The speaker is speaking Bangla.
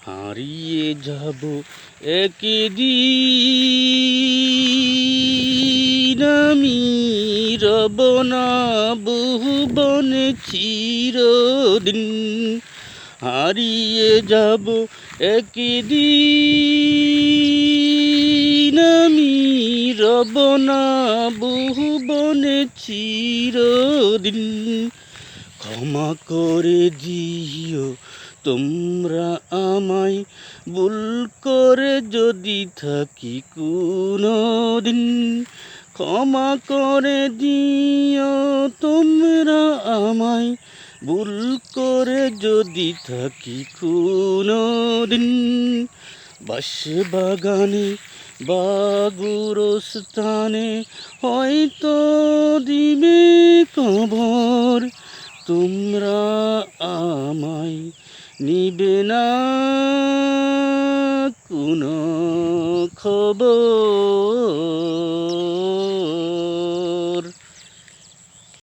হারিয়ে যাব একদিন, আমি রব না বহুবনে চিরদিন। হারিয়ে যাব একদিন, আমি রব না বহুবনে চিরদিন। ক্ষমা করে দিও তোমরা আমায়, ভুল করে যদি থাকি কোনো দিন। ক্ষমা করে দিও তোমরা আমায়, ভুল করে যদি থাকি কোনো দিন। বাঁশবাগানে বা গোরস্থানে হয়তো দিবে কবর, তোমরা আমায় নিবে না কোনো খবর।